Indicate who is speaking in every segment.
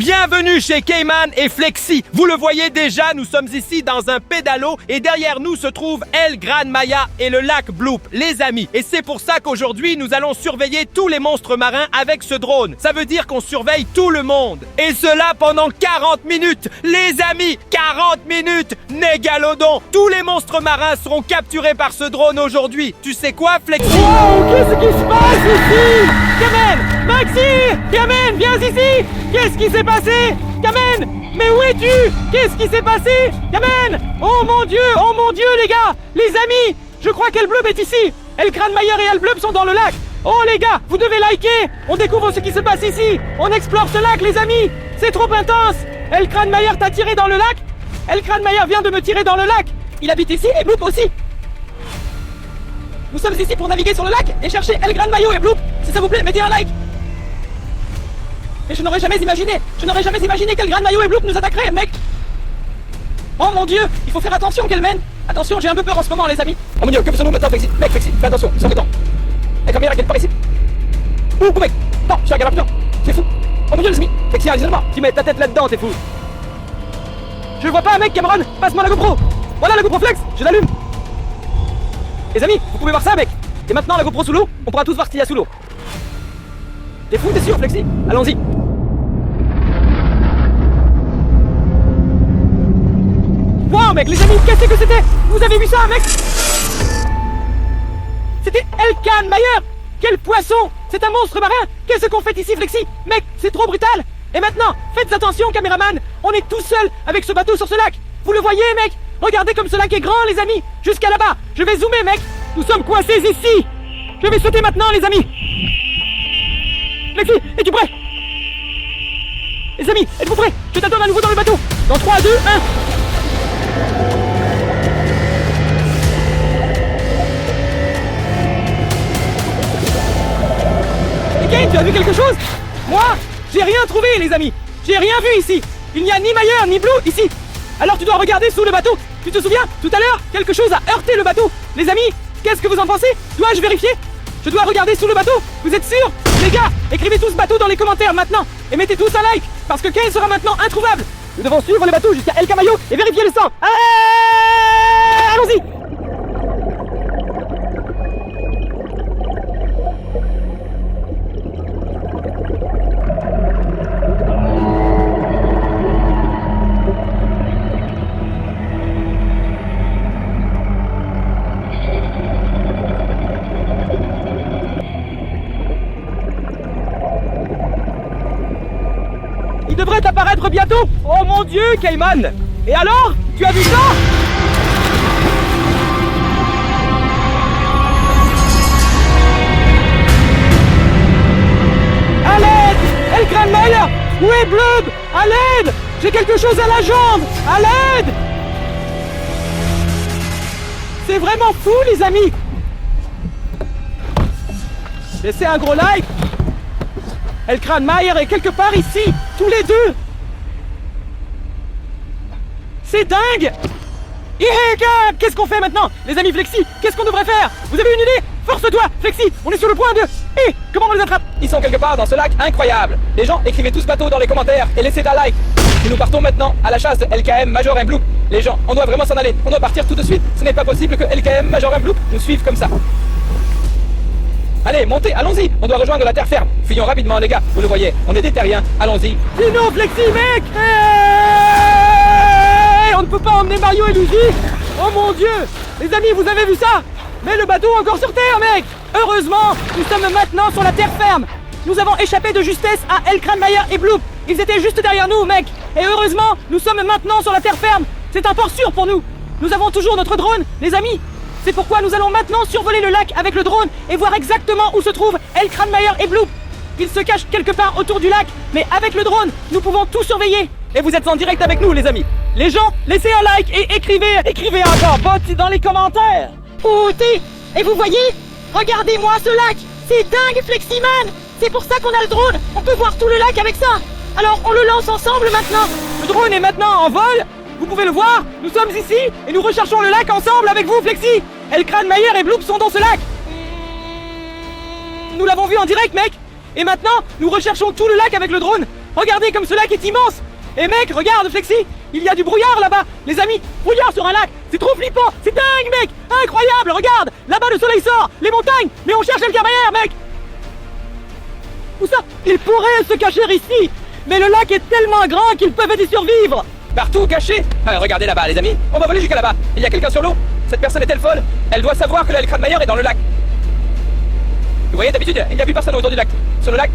Speaker 1: Bienvenue chez Cayman et Flexi. Vous le voyez déjà, nous sommes ici dans un pédalo et derrière nous se trouve El Gran Maya et le lac Bloop, les amis. Et c'est pour ça qu'aujourd'hui, nous allons surveiller tous les monstres marins avec ce drone. Ça veut dire qu'on surveille tout le monde. Et cela pendant 40 minutes. Les amis, 40 minutes. Négalodon. Tous les monstres marins seront capturés par ce drone aujourd'hui. Tu sais quoi, Flexi?
Speaker 2: Wow, qu'est-ce qui se passe ici? Kamen, Maxi, Kamen, viens ici. Qu'est-ce qui s'est passé? Kamen, mais où es-tu? Qu'est-ce qui s'est passé? Kamen, oh mon dieu, les gars, les amis, je crois qu'El Bloop est ici. El Gran Maya et El Bloop sont dans le lac. Oh les gars, vous devez liker. On découvre ce qui se passe ici. On explore ce lac, les amis. C'est trop intense. El Gran Maya t'a tiré dans le lac? El Gran Maya vient de me tirer dans le lac. Il habite ici et Bloop aussi. Nous sommes ici pour naviguer sur le lac et chercher El Gran Maya et Bloop. Si ça vous plaît, mettez un like. Mais je n'aurais jamais imaginé qu'El Gran Maya et Bloop nous attaqueraient, mec. Oh mon dieu, il faut faire attention, Kelmen. Attention, j'ai un peu peur en ce moment, les amis. Oh mon dieu, que faisons-nous maintenant, Flexi? Mec, Flexi, fais attention, ils sont embêtants. La caméra qui est par ici. Ouh, mec. Non, je suis un gars putain. C'est fou. Oh mon dieu, les amis. Flexi, isolement. Tu mets ta tête là-dedans, t'es fou. Je le vois pas, mec, Cameron. Passe-moi la GoPro. Voilà la GoPro Flex, je l'allume. Les amis, vous pouvez voir ça, mec. Et maintenant, la GoPro sous l'eau, on pourra tous voir ce qu'il y a sous l'eau. T'es fou, t'es sûr, Flexi? Allons-y. Wow, mec, les amis, qu'est-ce que c'était? Vous avez vu ça, mec? C'était El Gran Maya. Quel poisson! C'est un monstre marin. Qu'est-ce qu'on fait ici, Flexi? Mec, c'est trop brutal. Et maintenant, faites attention, caméraman. On est tout seul avec ce bateau sur ce lac. Vous le voyez, mec? Regardez comme ce lac est grand, les amis. Jusqu'à là-bas. Je vais zoomer, mec. Nous sommes coincés ici. Je vais sauter maintenant, les amis. Flexi, es-tu prêt? Les amis, êtes-vous prêts? Je t'attends à nouveau dans le bateau. Dans 3, 2, 1. Et Kane, tu as vu quelque chose? Moi, j'ai rien trouvé, les amis. J'ai rien vu ici. Il n'y a ni Maya ni Blue ici. Alors tu dois regarder sous le bateau. Tu te souviens? Tout à l'heure, quelque chose a heurté le bateau. Les amis, qu'est-ce que vous en pensez? Dois-je vérifier? Je dois regarder sous le bateau. Vous êtes sûrs? Les gars, écrivez tous bateau dans les commentaires maintenant. Et mettez tous un like, parce que Kane sera maintenant introuvable. Nous devons suivre le bateau jusqu'à El Camayo et vérifier le sang. Allons-y. Il devrait apparaître bientôt. Oh mon dieu, Cayman. Et alors? Tu as vu ça? À l'aide! El Gran Maya! Où est Bloop? À l'aide! J'ai quelque chose à la jambe! À l'aide! C'est vraiment fou, les amis! Laissez un gros like! El Gran Maya est quelque part ici, tous les deux. C'est dingue. Qu'est-ce qu'on fait maintenant? Les amis Flexi, qu'est-ce qu'on devrait faire? Vous avez une idée? Force-toi, Flexi, on est sur le point de... comment on les attrape? Ils sont quelque part dans ce lac incroyable. Les gens, écrivez tous bateau dans les commentaires et laissez un like. Et nous partons maintenant à la chasse de LKM Major M Bloop. Les gens, on doit vraiment s'en aller. On doit partir tout de suite. Ce n'est pas possible que LKM Major M Bloop nous suive comme ça. Allez, montez, allons-y. On doit rejoindre la terre ferme. Fuyons rapidement, les gars. Vous le voyez, on est des terriens. Allons-y. Dis-nous, Flexi, mec. On ne peut pas emmener Mario et Luigi. Oh mon dieu. Les amis, vous avez vu ça? Mais le bateau est encore sur terre, mec. Heureusement, nous sommes maintenant sur la terre ferme. Nous avons échappé de justesse à El Gran Maya et Bloop. Ils étaient juste derrière nous, mec. Et heureusement, nous sommes maintenant sur la terre ferme. C'est un port sûr pour nous. Nous avons toujours notre drone, les amis. C'est pourquoi nous allons maintenant survoler le lac avec le drone et voir exactement où se trouvent El Gran Maya et Bloop. Ils se cachent quelque part autour du lac, mais avec le drone, nous pouvons tout surveiller. Et vous êtes en direct avec nous, les amis. Les gens, laissez un like et écrivez encore bot dans les commentaires.
Speaker 3: Et vous voyez? Regardez-moi ce lac. C'est dingue, Fleximan. C'est pour ça qu'on a le drone. On peut voir tout le lac avec ça. Alors on le lance ensemble maintenant.
Speaker 2: Le drone est maintenant en vol. Vous pouvez le voir, nous sommes ici et nous recherchons le lac ensemble avec vous, Flexi. El Gran Maya et Bloop sont dans ce lac. Nous l'avons vu en direct, mec. Et maintenant, nous recherchons tout le lac avec le drone. Regardez comme ce lac est immense. Et mec, regarde Flexi, il y a du brouillard là-bas. Les amis, brouillard sur un lac, c'est trop flippant. C'est dingue mec, incroyable, regarde. Là-bas le soleil sort, les montagnes. Mais on cherche Elkran Mayer mec. Où ça? Ils pourraient se cacher ici. Mais le lac est tellement grand qu'ils peuvent y survivre.
Speaker 1: Partout caché. Regardez là-bas les amis, on va voler jusqu'à là-bas. Il y a quelqu'un sur l'eau. Cette personne est-elle folle? Elle doit savoir que l'Elkran Mayer est dans le lac. Vous voyez, d'habitude, il n'y a plus personne autour du lac. Sur le lac.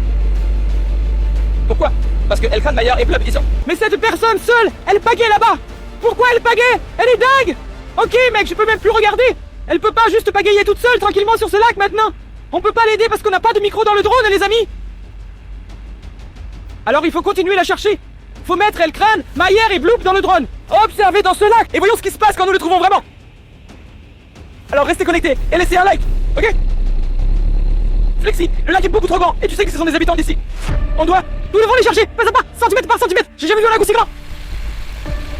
Speaker 1: Pourquoi? Parce que Elkran Mayer et Blub, ils sont...
Speaker 2: Mais cette personne seule, elle pagaie là-bas. Pourquoi elle pagaie? Elle est dingue. Ok mec, je peux même plus regarder. Elle peut pas juste pagayer toute seule tranquillement sur ce lac maintenant. On peut pas l'aider parce qu'on n'a pas de micro dans le drone les amis. Alors il faut continuer la chercher. Faut mettre Elkran, Mayer et Bloop dans le drone. Observez dans ce lac et voyons ce qui se passe quand nous le trouvons vraiment. Alors restez connectés et laissez un like, ok? Flexi, le lac est beaucoup trop grand et tu sais que ce sont des habitants d'ici. Nous devons les chercher, pas à pas, centimètre par centimètre. J'ai jamais vu un lac aussi grand.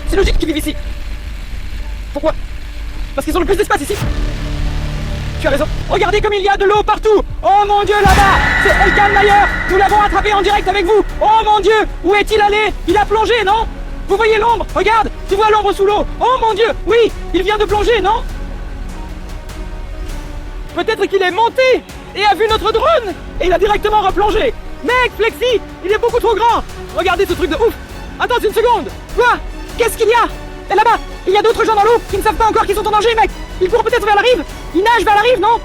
Speaker 2: C'est logique qu'ils vivent ici. Pourquoi? Parce qu'ils ont le plus d'espace ici. Tu as raison. Regardez comme il y a de l'eau partout. Oh mon dieu, là-bas, c'est Elkran Mayer. Nous l'avons attrapé en direct avec vous. Oh mon dieu, où est-il allé? Il a plongé, non? Vous voyez l'ombre? Regarde, tu vois l'ombre sous l'eau. Oh mon dieu, oui, il vient de plonger, non? Peut-être qu'il est monté et a vu notre drone et il a directement replongé. Mec, Flexi, il est beaucoup trop grand. Regardez ce truc de ouf. Attends une seconde. Quoi? Qu'est-ce qu'il y a? Et là-bas, il y a d'autres gens dans l'eau qui ne savent pas encore qu'ils sont en danger, mec. Ils courent peut-être vers la rive. Ils nagent vers la rive, non?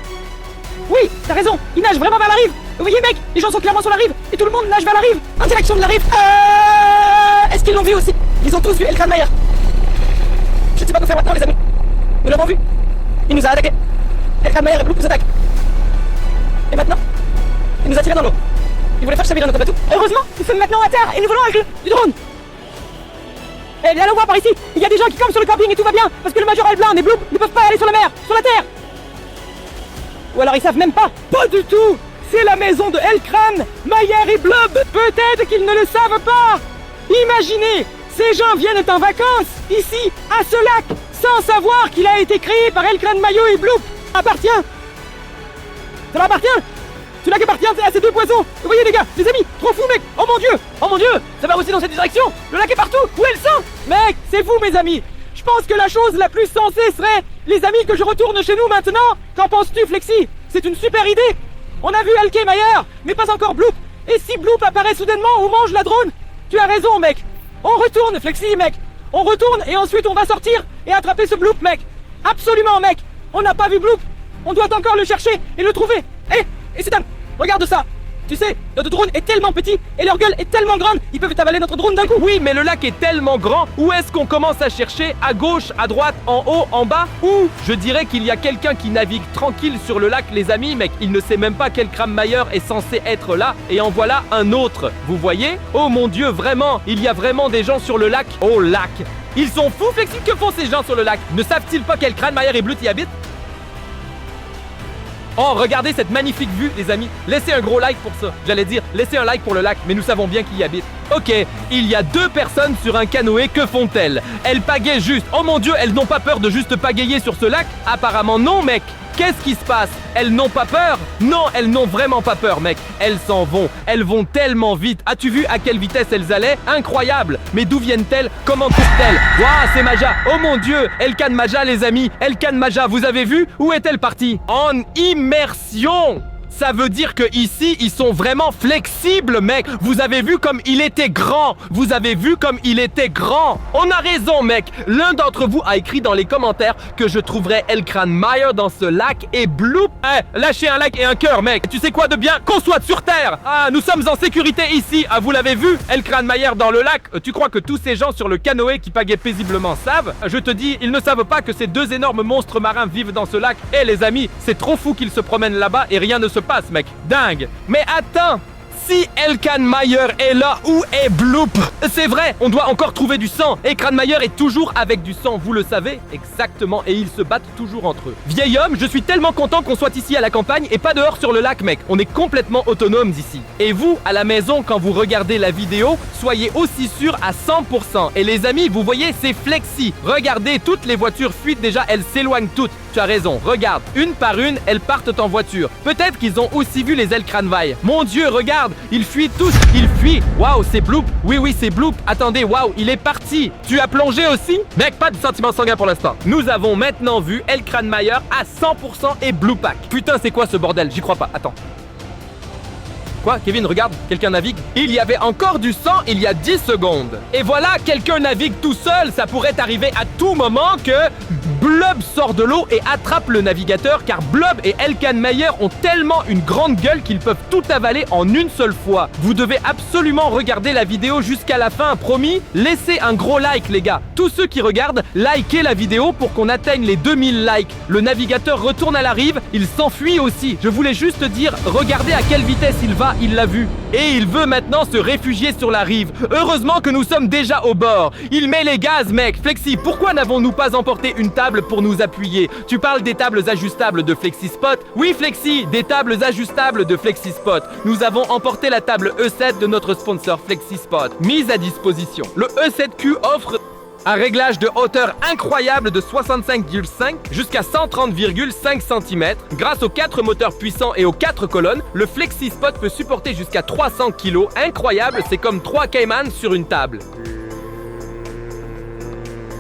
Speaker 2: Oui, t'as raison, ils nagent vraiment vers la rive. Vous voyez, mec, les gens sont clairement sur la rive et tout le monde nage vers la rive. Interaction de la rive. Est-ce qu'ils l'ont vu aussi? Ils ont tous vu Elkran Mayer. Je ne sais pas quoi faire maintenant, les amis. Nous l'avons vu. Il nous a attaqué. Elkran Mayer et Bloop nous attaquent. Et maintenant, il nous a tiré dans l'eau. Il voulait faire chavirer notre bateau. Heureusement, nous sommes maintenant à terre et nous volons avec du drone. Eh, viens le voir par ici. Il y a des gens qui campent sur le camping et tout va bien parce que le Major Elbland et Bloop ne peuvent pas aller sur la mer, sur la terre. Ou alors ils savent même pas. Pas du tout. C'est la maison de Elkran, Mayer et Bloop. Peut-être qu'ils ne le savent pas. Imaginez, ces gens viennent en vacances ici, à ce lac, sans savoir qu'il a été créé par Elkran Mayer et Bloop. Appartient. Ça leur appartient. Ce lac appartient à ces deux poissons. Vous voyez les gars, les amis, trop fou mec. Oh mon dieu, ça va aussi dans cette direction. Le lac est partout, où est le sang? Mec, c'est fou mes amis. Je pense que la chose la plus sensée serait, les amis, que je retourne chez nous maintenant. Qu'en penses-tu Flexi? C'est une super idée. On a vu Elkran Mayer, mais pas encore Bloop. Et si Bloop apparaît soudainement ou mange la drone? Tu as raison mec. On retourne Flexi mec. On retourne et ensuite on va sortir et attraper ce Bloop mec. Absolument mec. On n'a pas vu Bloop. On doit encore le chercher et le trouver. Et c'est dingue. Regarde ça. Tu sais, notre drone est tellement petit et leur gueule est tellement grande, ils peuvent avaler notre drone d'un coup.
Speaker 1: Oui, mais le lac est tellement grand. Où est-ce qu'on commence à chercher? À gauche, à droite, en haut, en bas? Ou je dirais qu'il y a quelqu'un qui navigue tranquille sur le lac, les amis, mec. Il ne sait même pas qu'Elkran Mayer est censé être là. Et en voilà un autre. Vous voyez? Oh mon dieu, vraiment, il y a vraiment des gens sur le lac. Oh lac. Ils sont fous, Flexi, que font ces gens sur le lac? Ne savent-ils pas qu'Elkran Mayer et Bloop y habitent? Oh, regardez cette magnifique vue, les amis. Laissez un gros like pour ça. J'allais dire, laissez un like pour le lac, mais nous savons bien qui y habite. Ok, il y a deux personnes sur un canoë. Que font-elles? Elles pagaient juste. Oh mon dieu, elles n'ont pas peur de juste pagayer sur ce lac? Apparemment non, mec. Qu'est-ce qui se passe? Elles n'ont pas peur? Non, elles n'ont vraiment pas peur, mec. Elles s'en vont. Elles vont tellement vite. As-tu vu à quelle vitesse elles allaient? Incroyable. Mais d'où viennent-elles? Comment courent-elles? Waouh, c'est Maja. Oh mon dieu. Elkran Maja, les amis. Elkran Maja, vous avez vu? Où est-elle partie? En immersion. Ça veut dire que ici, ils sont vraiment flexibles, mec. Vous avez vu comme il était grand. Vous avez vu comme il était grand. On a raison, mec. L'un d'entre vous a écrit dans les commentaires que je trouverais Elkran Mayer dans ce lac et Bloop. Lâchez un like et un cœur, mec. Tu sais quoi de bien? Qu'on soit sur Terre. Ah, nous sommes en sécurité ici. Ah, vous l'avez vu? Elkran Mayer dans le lac. Tu crois que tous ces gens sur le canoë qui pagaient paisiblement savent? Je te dis, ils ne savent pas que ces deux énormes monstres marins vivent dans ce lac. Eh, les amis, c'est trop fou qu'ils se promènent là-bas et rien ne se passe, mec. Dingue. Mais attends, si Elkran Mayer est là, où est Bloop? C'est vrai, on doit encore trouver du sang. Elkran Mayer est toujours avec du sang, vous le savez? Exactement, et ils se battent toujours entre eux. Vieil homme, je suis tellement content qu'on soit ici à la campagne et pas dehors sur le lac, mec. On est complètement autonomes ici. Et vous, à la maison, quand vous regardez la vidéo, soyez aussi sûrs à 100%. Et les amis, vous voyez, c'est Flexi. Regardez, toutes les voitures fuient déjà, elles s'éloignent toutes. Tu as raison, regarde, une par une, elles partent en voiture. Peut-être qu'ils ont aussi vu les Elkran Mayer. Mon dieu, regarde, Regarde, ils fuient tous, ils fuient. Waouh, c'est Bloop. Oui, c'est Bloop. Attendez, waouh, il est parti. Tu as plongé aussi? Mec, pas de sentiment sanguin pour l'instant. Nous avons maintenant vu Elkranmeyer à 100% et Bloopak. Putain, c'est quoi ce bordel? J'y crois pas. Attends. Quoi, Kevin, regarde, quelqu'un navigue. Il y avait encore du sang il y a 10 secondes. Et voilà, quelqu'un navigue tout seul. Ça pourrait arriver à tout moment que Blob sort de l'eau et attrape le navigateur, car Blob et Elkranmeyer ont tellement une grande gueule qu'ils peuvent tout avaler en une seule fois. Vous devez absolument regarder la vidéo jusqu'à la fin, promis. Laissez un gros like, les gars. Tous ceux qui regardent, likez la vidéo pour qu'on atteigne les 2000 likes. Le navigateur retourne à la rive, il s'enfuit aussi. Je voulais juste dire, regardez à quelle vitesse il va, il l'a vu. Et il veut maintenant se réfugier sur la rive. Heureusement que nous sommes déjà au bord. Il met les gaz, mec. Flexi, pourquoi n'avons-nous pas emporté une table pour nous appuyer? Tu parles des tables ajustables de FlexiSpot? Oui, Flexi, des tables ajustables de FlexiSpot. Nous avons emporté la table E7 de notre sponsor FlexiSpot, mise à disposition. Le E7Q offre un réglage de hauteur incroyable de 65,5 jusqu'à 130,5 cm. Grâce aux 4 moteurs puissants et aux 4 colonnes, le FlexiSpot peut supporter jusqu'à 300 kg. Incroyable, c'est comme 3 Cayman sur une table.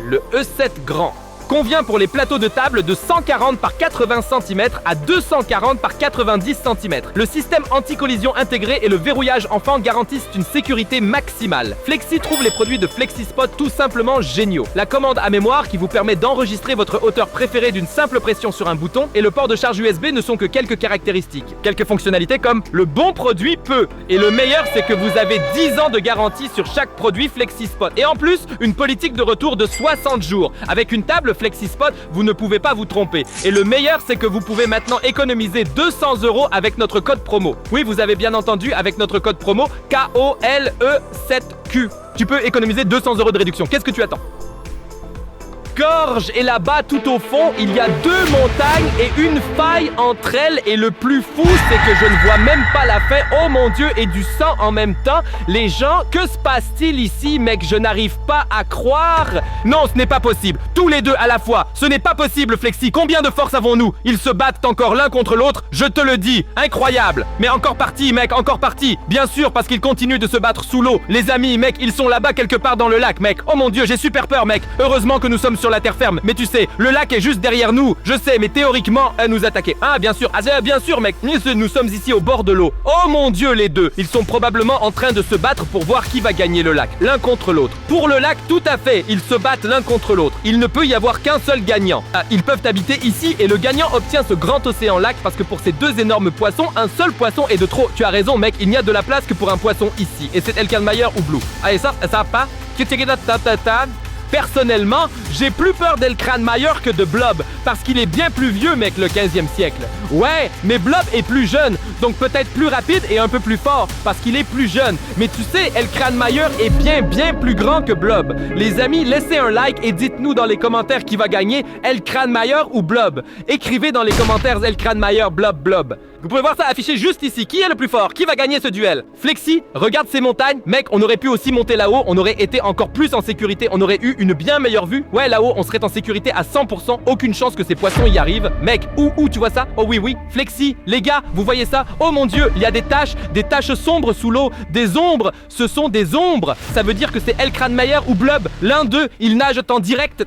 Speaker 1: Le E7 Grand convient pour les plateaux de table de 140 par 80 cm à 240 par 90 cm. Le système anti-collision intégré et le verrouillage enfant garantissent une sécurité maximale. Flexi trouve les produits de FlexiSpot tout simplement géniaux. La commande à mémoire qui vous permet d'enregistrer votre hauteur préférée d'une simple pression sur un bouton et le port de charge USB ne sont que quelques caractéristiques. Quelques fonctionnalités comme le bon produit peut. Et le meilleur, c'est que vous avez 10 ans de garantie sur chaque produit FlexiSpot. Et en plus, une politique de retour de 60 jours. Avec une table FlexiSpot, vous ne pouvez pas vous tromper. Et le meilleur, c'est que vous pouvez maintenant économiser 200 € avec notre code promo. Oui, vous avez bien entendu, avec notre code promo KOLE7Q. Tu peux économiser 200 € de réduction. Qu'est-ce que tu attends? Gorge et là-bas tout au fond, il y a 2 montagnes et une faille entre elles et le plus fou, c'est que je ne vois même pas la fin. Oh mon Dieu, et du sang en même temps. Les gens, que se passe-t-il ici, mec? Je n'arrive pas à croire. Non, ce n'est pas possible. Tous les deux à la fois. Ce n'est pas possible, Flexi. Combien de force avons-nous? Ils se battent encore l'un contre l'autre, je te le dis. Incroyable. Mais encore parti, mec, encore parti. Bien sûr, parce qu'ils continuent de se battre sous l'eau. Les amis, mec, ils sont là-bas quelque part dans le lac, mec. Oh mon Dieu, j'ai super peur, mec. Heureusement que nous sommes sur la terre ferme. Mais tu sais, le lac est juste derrière nous. Je sais, mais théoriquement, à nous attaquer. Ah, bien sûr. Ah, bien sûr, mec. Nous sommes ici au bord de l'eau. Oh mon Dieu, les deux. Ils sont probablement en train de se battre pour voir qui va gagner le lac. L'un contre l'autre. Pour le lac, tout à fait. Ils se battent l'un contre l'autre. Il ne peut y avoir qu'un seul gagnant. Ah, ils peuvent habiter ici et le gagnant obtient ce grand océan lac parce que pour ces 2 énormes poissons, un seul poisson est de trop. Tu as raison, mec. Il n'y a de la place que pour un poisson ici. Et c'est Elkranmeyer ou Blue. Allez, ça pas. Personnellement, j'ai plus peur d'Elkranmeyer que de Blob, parce qu'il est bien plus vieux, mec, le 15e siècle. Ouais, mais Blob est plus jeune, donc peut-être plus rapide et un peu plus fort, parce qu'il est plus jeune. Mais tu sais, Elkranmeyer est bien plus grand que Blob. Les amis, laissez un like et dites-nous dans les commentaires qui va gagner, Elkranmeyer ou Blob. Écrivez dans les commentaires Elkranmeyer, Blob. Vous pouvez voir ça affiché juste ici. Qui est le plus fort? Qui va gagner ce duel? Flexi, regarde ces montagnes. Mec, on aurait pu aussi monter là-haut. On aurait été encore plus en sécurité. On aurait eu une bien meilleure vue. Ouais, là-haut, on serait en sécurité à 100%. Aucune chance que ces poissons y arrivent. Mec, où tu vois ça? Oh oui. Flexi, les gars, vous voyez ça? Oh mon Dieu, il y a des taches sombres sous l'eau. Des ombres. Ce sont des ombres. Ça veut dire que c'est Elkranmeyer ou Blob. L'un d'eux, il nage en direct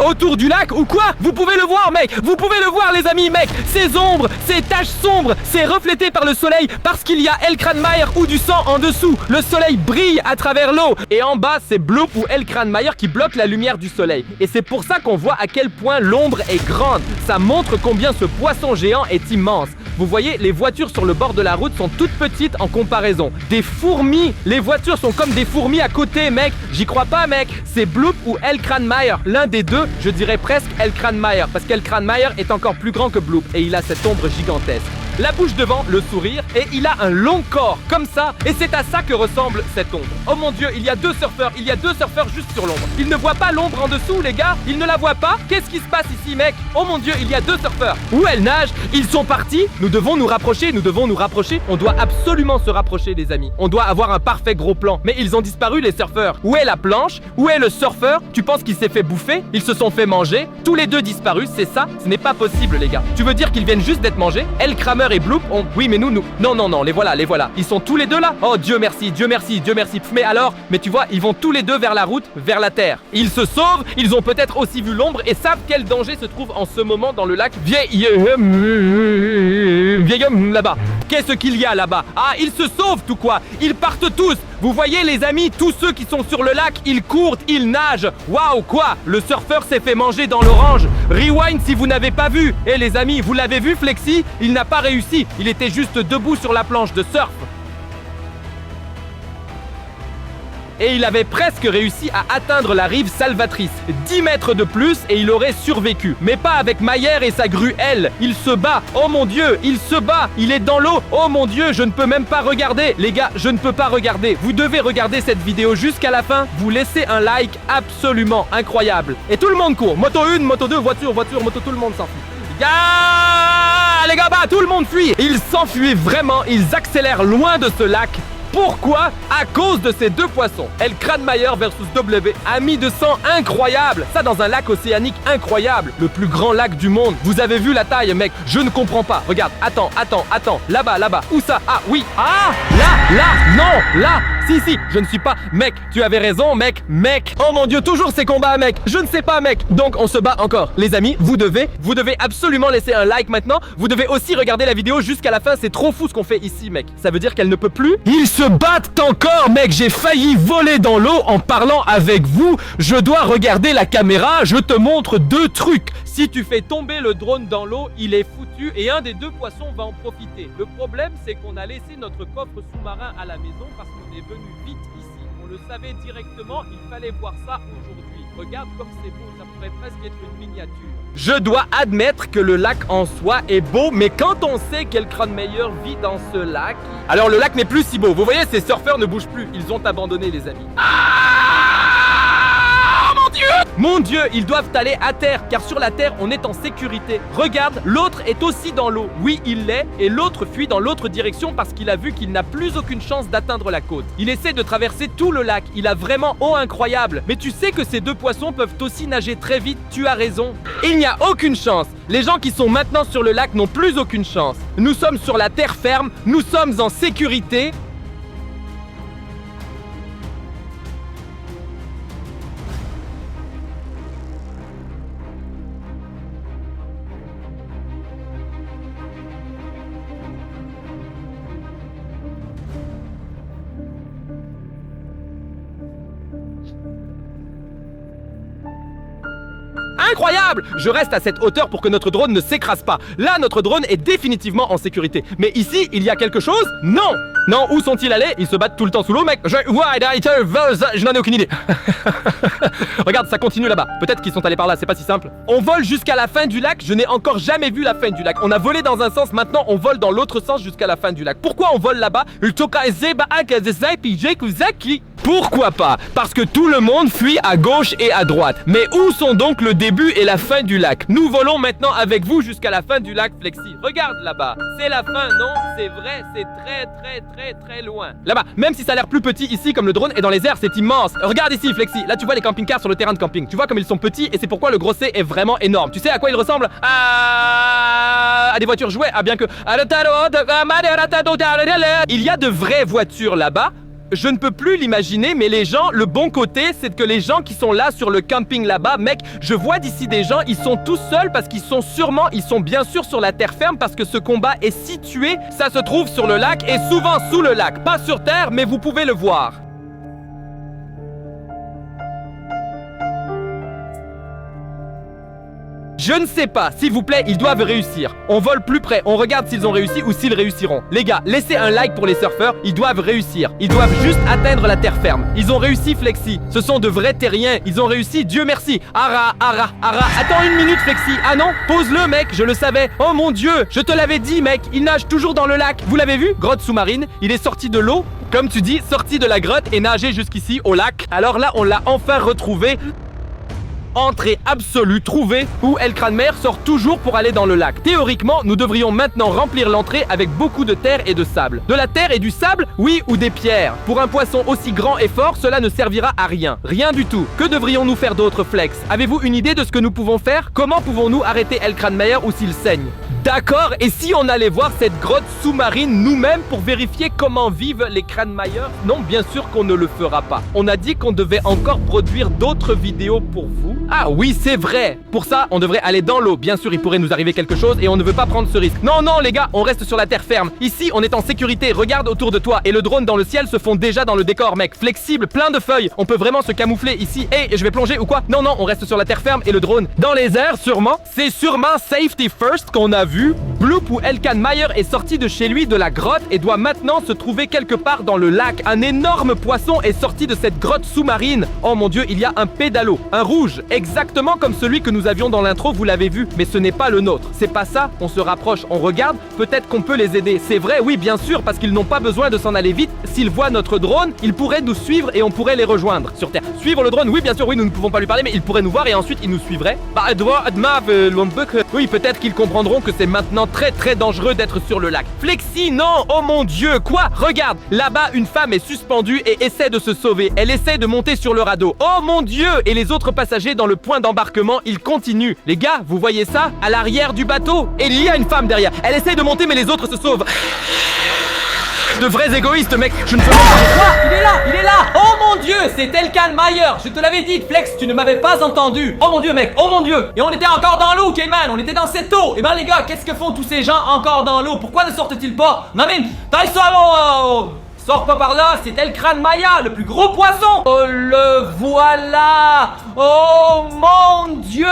Speaker 1: autour du lac ou quoi? Vous pouvez le voir, mec. Vous pouvez le voir, les amis, mec. Ces ombres, ces taches sombres, c'est reflété par le soleil parce qu'il y a Elkranmeyer ou du sang en dessous. Le soleil brille à travers l'eau. Et en bas, c'est Bloop ou Elkranmeyer qui bloque la lumière du soleil. Et c'est pour ça qu'on voit à quel point l'ombre est grande. Ça montre combien ce poisson géant est immense. Vous voyez, les voitures sur le bord de la route sont toutes petites en comparaison. Des fourmis. Les voitures sont comme des fourmis à côté, mec. J'y crois pas, mec. C'est Bloop ou Elkranmeyer. L'un des deux, je dirais presque Elkranmeyer. Parce qu'Elkranmeyer est encore plus grand que Bloop. Et il a cette ombre gigantesque. La bouche devant, le sourire, et il a un long corps, comme ça, et c'est à ça que ressemble cette ombre. Oh mon Dieu, il y a 2 surfeurs juste sur l'ombre. Ils ne voient pas l'ombre en dessous, les gars. Ils ne la voient pas. Qu'est-ce qui se passe ici, mec? Oh mon Dieu, il y a 2 surfeurs. Où elles nagent? Ils sont partis. Nous devons nous rapprocher. On doit absolument se rapprocher, les amis. On doit avoir un parfait gros plan. Mais ils ont disparu, les surfeurs. Où est la planche? Où est le surfeur? Tu penses qu'il s'est fait bouffer? Ils se sont fait manger? Tous les deux disparus, c'est ça? Ce n'est pas possible, les gars. Tu veux dire qu'ils viennent juste d'être mangés? Elkranmeyer Summer et Bloop ont... Oui, mais nous... Non, les voilà. Ils sont tous les deux là. Oh, Dieu merci. Pff, mais tu vois, ils vont tous les deux vers la route, vers la terre. Ils se sauvent, ils ont peut-être aussi vu l'ombre et savent quel danger se trouve en ce moment dans le lac vieil homme là-bas. Qu'est-ce qu'il y a là-bas? Ah, ils se sauvent tout quoi. Ils partent tous. Vous voyez les amis, tous ceux qui sont sur le lac, ils courent, ils nagent. Waouh, quoi? Le surfeur s'est fait manger dans l'orange. Rewind si vous n'avez pas vu. Eh les amis, vous l'avez vu Flexi? Il n'a pas réussi. Il était juste debout sur la planche de surf. Et il avait presque réussi à atteindre la rive salvatrice. 10 mètres de plus et il aurait survécu. Mais pas avec Mayer et sa grue L. Il se bat. Oh mon Dieu, il se bat. Il est dans l'eau. Oh mon Dieu, je ne peux même pas regarder. Les gars, je ne peux pas regarder. Vous devez regarder cette vidéo jusqu'à la fin. Vous laissez un like absolument incroyable. Et tout le monde court. Moto 1, moto 2, voiture, moto, tout le monde s'enfuit. Les gars, bah, tout le monde fuit. Ils s'enfuient vraiment. Ils accélèrent loin de ce lac. Pourquoi? À cause de ces deux poissons. El Cranmeyer versus W. Amis de sang incroyable. Ça dans un lac océanique incroyable. Le plus grand lac du monde. Vous avez vu la taille, mec? Je ne comprends pas. Regarde, attends. Là-bas. Où ça? Ah, oui. Ah, là. Non, là. Si, je ne suis pas... Mec, tu avais raison, mec. Oh mon Dieu, toujours ces combats, mec. Je ne sais pas, mec. Donc, on se bat encore. Les amis, vous devez absolument laisser un like maintenant. Vous devez aussi regarder la vidéo jusqu'à la fin. C'est trop fou ce qu'on fait ici, mec. Ça veut dire qu'elle ne peut plus. Ils se battent encore, mec. J'ai failli voler dans l'eau en parlant avec vous. Je dois regarder la caméra. Je te montre deux trucs. Si tu fais tomber le drone dans l'eau, il est foutu et un des deux poissons va en profiter. Le problème, c'est qu'on a laissé notre coffre sous-marin à la maison parce qu'on est venu vite ici. On le savait directement, il fallait voir ça aujourd'hui. Regarde comme c'est beau, ça pourrait presque être une miniature. Je dois admettre que le lac en soi est beau, mais quand on sait quel Cranmeyer vit dans ce lac... Alors le lac n'est plus si beau. Vous voyez, ces surfeurs ne bougent plus. Ils ont abandonné, les amis. Mon Dieu, ils doivent aller à terre, car sur la terre, on est en sécurité. Regarde, l'autre est aussi dans l'eau. Oui, il l'est, et l'autre fuit dans l'autre direction parce qu'il a vu qu'il n'a plus aucune chance d'atteindre la côte. Il essaie de traverser tout le lac. Il a vraiment eau incroyable. Mais tu sais que ces deux poissons peuvent aussi nager très vite. Tu as raison. Il n'y a aucune chance. Les gens qui sont maintenant sur le lac n'ont plus aucune chance. Nous sommes sur la terre ferme. Nous sommes en sécurité. Incroyable! Je reste à cette hauteur pour que notre drone ne s'écrase pas. Là, notre drone est définitivement en sécurité. Mais ici, il y a quelque chose? Non! Non, où sont-ils allés? Ils se battent tout le temps sous l'eau, mec. Je n'en ai aucune idée. Regarde, ça continue là-bas. Peut-être qu'ils sont allés par là, c'est pas si simple. On vole jusqu'à la fin du lac. Je n'ai encore jamais vu la fin du lac. On a volé dans un sens, maintenant on vole dans l'autre sens jusqu'à la fin du lac. Pourquoi on vole là-bas? Pourquoi pas? Parce que tout le monde fuit à gauche et à droite. Mais où sont donc le début et la fin du lac? Nous volons maintenant avec vous jusqu'à la fin du lac, Flexi. Regarde là-bas. C'est la fin, non? C'est vrai, c'est très loin. Là-bas, même si ça a l'air plus petit ici, comme le drone est dans les airs, c'est immense. Regarde ici, Flexi. Là, tu vois les camping-cars sur le terrain de camping. Tu vois comme ils sont petits et c'est pourquoi le gros C est vraiment énorme. Tu sais à quoi il ressemble? À des voitures jouets. Ah, bien que... Il y a de vraies voitures là-bas. Je ne peux plus l'imaginer, mais les gens, le bon côté, c'est que les gens qui sont là sur le camping là-bas, mec, je vois d'ici des gens, ils sont tous seuls parce qu'ils sont bien sûr sur la terre ferme parce que ce combat est situé, ça se trouve sur le lac et souvent sous le lac. Pas sur terre, mais vous pouvez le voir. Je ne sais pas, s'il vous plaît, ils doivent réussir. On vole plus près, on regarde s'ils ont réussi ou s'ils réussiront. Les gars, laissez un like pour les surfeurs, ils doivent réussir. Ils doivent juste atteindre la terre ferme. Ils ont réussi, Flexi. Ce sont de vrais terriens, ils ont réussi, Dieu merci. Ara. Attends une minute, Flexi. Ah non, pose-le, mec, je le savais. Oh mon Dieu, je te l'avais dit, mec, il nage toujours dans le lac. Vous l'avez vu? Grotte sous-marine, il est sorti de l'eau. Comme tu dis, sorti de la grotte et nagé jusqu'ici au lac. Alors là, on l'a enfin retrouvé. Entrée absolue trouvée où El Cranmeyer sort toujours pour aller dans le lac. Théoriquement, nous devrions maintenant remplir l'entrée avec beaucoup de terre et de sable. De la terre et du sable? Oui, ou des pierres. Pour un poisson aussi grand et fort, cela ne servira à rien. Rien du tout. Que devrions-nous faire d'autre, Flex? Avez-vous une idée de ce que nous pouvons faire? Comment pouvons-nous arrêter El Cranmeyer ou s'il saigne? D'accord, et si on allait voir cette grotte sous-marine nous-mêmes pour vérifier comment vivent les Cranmeyer? Non, bien sûr qu'on ne le fera pas. On a dit qu'on devait encore produire d'autres vidéos pour vous. Ah oui, c'est vrai. Pour ça, on devrait aller dans l'eau. Bien sûr, il pourrait nous arriver quelque chose et on ne veut pas prendre ce risque. Non, non, les gars, on reste sur la terre ferme. Ici, on est en sécurité. Regarde autour de toi et le drone dans le ciel se fond déjà dans le décor, mec. Flexible, plein de feuilles. On peut vraiment se camoufler ici. Hey, je vais plonger ou quoi? Non, non, on reste sur la terre ferme et le drone dans les airs, sûrement. C'est sûrement Safety First qu'on a vu. Bloop ou Elkan Mayer est sorti de chez lui de la grotte et doit maintenant se trouver quelque part dans le lac. Un énorme poisson est sorti de cette grotte sous-marine. Oh mon Dieu, il y a un pédalo, un rouge, exactement comme celui que nous avions dans l'intro, vous l'avez vu, mais ce n'est pas le nôtre. C'est pas ça, on se rapproche, on regarde, peut-être qu'on peut les aider. C'est vrai, oui, bien sûr, parce qu'ils n'ont pas besoin de s'en aller vite. S'ils voient notre drone, ils pourraient nous suivre et on pourrait les rejoindre sur Terre. Suivre le drone, oui, bien sûr, oui, nous ne pouvons pas lui parler, mais ils pourraient nous voir et ensuite ils nous suivraient. Oui, peut-être qu'ils comprendront que c'est maintenant très très dangereux d'être sur le lac. Flexi, non, oh mon Dieu, quoi? Regarde, là-bas, une femme est suspendue et essaie de se sauver. Elle essaie de monter sur le radeau. Oh mon Dieu! Et les autres passagers dans le point d'embarquement, ils continuent. Les gars, vous voyez ça? À l'arrière du bateau. Et il y a une femme derrière. Elle essaie de monter, mais les autres se sauvent. De vrais égoïstes, mec. Je ne peux pas...
Speaker 2: Quoi? Il est là! Oh mon Dieu, c'est Elkan Mayer! Je te l'avais dit, Flex, tu ne m'avais pas entendu! Oh mon Dieu, mec! Oh mon Dieu! Et on était encore dans l'eau, Cayman! On était dans cette eau! Et ben les gars, qu'est-ce que font tous ces gens encore dans l'eau? Pourquoi ne sortent-ils pas? Namin, sors pas par là, c'est Elkan Mayer, le plus gros poisson! Oh le voilà! Oh mon Dieu!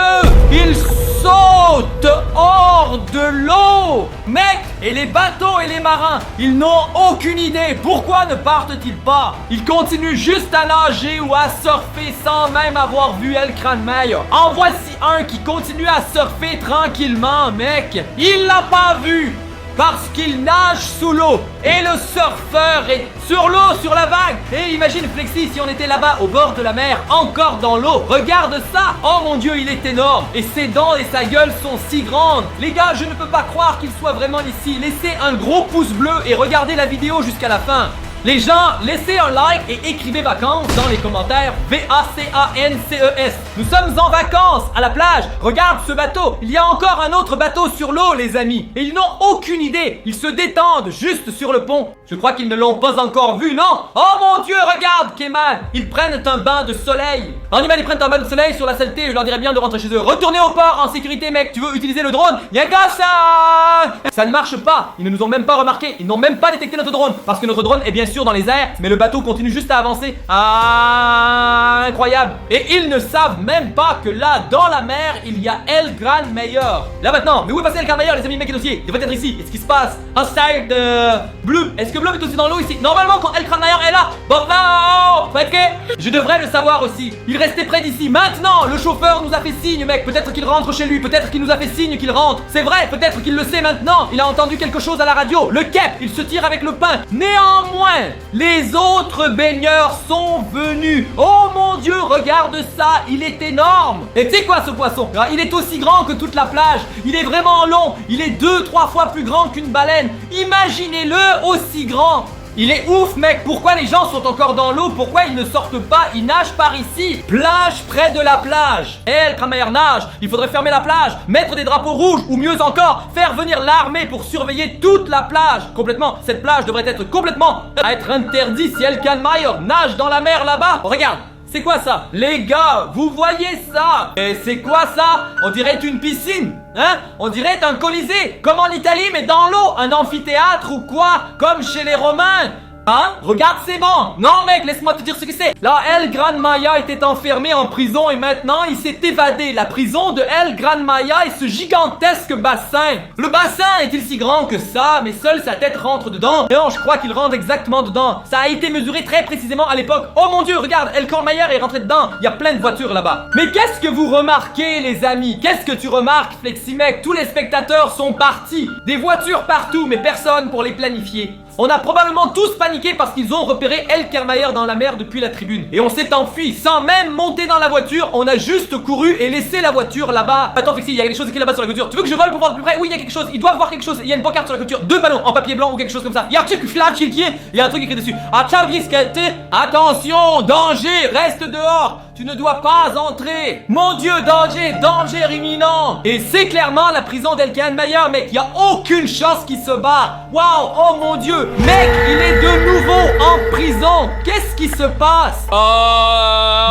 Speaker 2: Il saute hors de l'eau! Mec! Et les bateaux et les marins, ils n'ont aucune idée. Pourquoi ne partent-ils pas? Ils continuent juste à nager ou à surfer sans même avoir vu Elkan Mayer. En voici un qui continue à surfer tranquillement, mec. Il l'a pas vu. Parce qu'il nage sous l'eau. Et le surfeur est sur l'eau, sur la vague. Et imagine Flexi si on était là-bas au bord de la mer, encore dans l'eau. Regarde ça. Oh mon Dieu, il est énorme. Et ses dents et sa gueule sont si grandes. Les gars, je ne peux pas croire qu'il soit vraiment ici. Laissez un gros pouce bleu et regardez la vidéo jusqu'à la fin. Les gens, laissez un like et écrivez vacances dans les commentaires. V-A-C-A-N-C-E-S. Nous sommes en vacances à la plage. Regarde ce bateau. Il y a encore un autre bateau sur l'eau, les amis. Et ils n'ont aucune idée. Ils se détendent juste sur le pont. Je crois qu'ils ne l'ont pas encore vu, non? Oh mon Dieu, regarde, Cayman. Ils prennent un bain de soleil. En Iman, ils prennent un bain de soleil sur la saleté. Je leur dirais bien de rentrer chez eux. Retournez au port en sécurité, mec. Tu veux utiliser le drone? Yaga, ça ne marche pas. Ils ne nous ont même pas remarqué. Ils n'ont même pas détecté notre drone. Parce que notre drone est bien sûr dans les airs, mais le bateau continue juste à avancer. Ah, incroyable. Et ils ne savent même pas que là, dans la mer, il y a Elkan Mayer. Là maintenant, mais où est passé Elkan Mayer, les amis, mec et dossier? Il devrait être ici. Qu'est-ce qui se passe? Inside Bloop. Est-ce que Bloop est aussi dans l'eau ici? Normalement, quand Elkan Mayer est là. Bon, ok. Je devrais le savoir aussi. Il restait près d'ici. Maintenant, le chauffeur nous a fait signe, mec. Peut-être qu'il rentre chez lui. Peut-être qu'il nous a fait signe qu'il rentre. C'est vrai, peut-être qu'il le sait maintenant. Il a entendu quelque chose à la radio. Le kep, il se tire avec le pain. Néanmoins, les autres baigneurs sont venus. Oh mon Dieu, regarde ça, il est énorme. Et tu sais quoi ce poisson? Il est aussi grand que toute la plage. Il est vraiment long. Il est 2-3 fois plus grand qu'une baleine. Imaginez-le aussi grand. Il est ouf, mec. Pourquoi les gens sont encore dans l'eau? Pourquoi ils ne sortent pas? Ils nagent par ici. Plage près de la plage. Elkan Mayer nage. Il faudrait fermer la plage, mettre des drapeaux rouges ou mieux encore, faire venir l'armée pour surveiller toute la plage. Complètement. Cette plage devrait être complètement interdite si Elkan Mayer nage dans la mer là-bas. Oh, regarde. C'est quoi ça? Les gars, vous voyez ça? Et c'est quoi ça? On dirait une piscine, hein? On dirait un colisée, comme en Italie mais dans l'eau. Un amphithéâtre ou quoi? Comme chez les Romains. Hein? Regarde, c'est bon. Non mec, laisse-moi te dire ce que c'est. Là, Elkan Mayer était enfermé en prison et maintenant il s'est évadé. La prison de Elkan Mayer est ce gigantesque bassin. Le bassin est-il si grand que ça? Mais seule sa tête rentre dedans. Non, je crois qu'il rentre exactement dedans. Ça a été mesuré très précisément à l'époque. Oh mon Dieu, regarde, Elkan Mayer est rentré dedans. Il y a plein de voitures là-bas. Mais qu'est-ce que vous remarquez, les amis? Qu'est-ce que tu remarques, Flexi mec? Tous les spectateurs sont partis. Des voitures partout, mais personne pour les planifier.
Speaker 4: On a probablement tous paniqué parce qu'ils ont repéré Elkernmayer dans la mer depuis la tribune. Et on s'est enfui sans même monter dans la voiture. On a juste couru et laissé la voiture là-bas. Attends, Flexi, il y a quelque chose écrit là-bas sur la clôture. Tu veux que je vole pour voir de plus près? Oui, il y a quelque chose. Ils doivent voir quelque chose. Il y a une pancarte sur la clôture. 2 ballons en papier blanc ou quelque chose comme ça. Il y a un truc flash qui est. Il y a un truc écrit dessus. Attention, danger, reste dehors. Tu ne dois pas entrer. Mon Dieu, danger, danger imminent. Et c'est clairement la prison d'Elkernmayer, mec. Il y a aucune chance qu'il se barre. Waouh, oh mon Dieu. Mec, il est de nouveau en prison. Qu'est-ce qui se passe?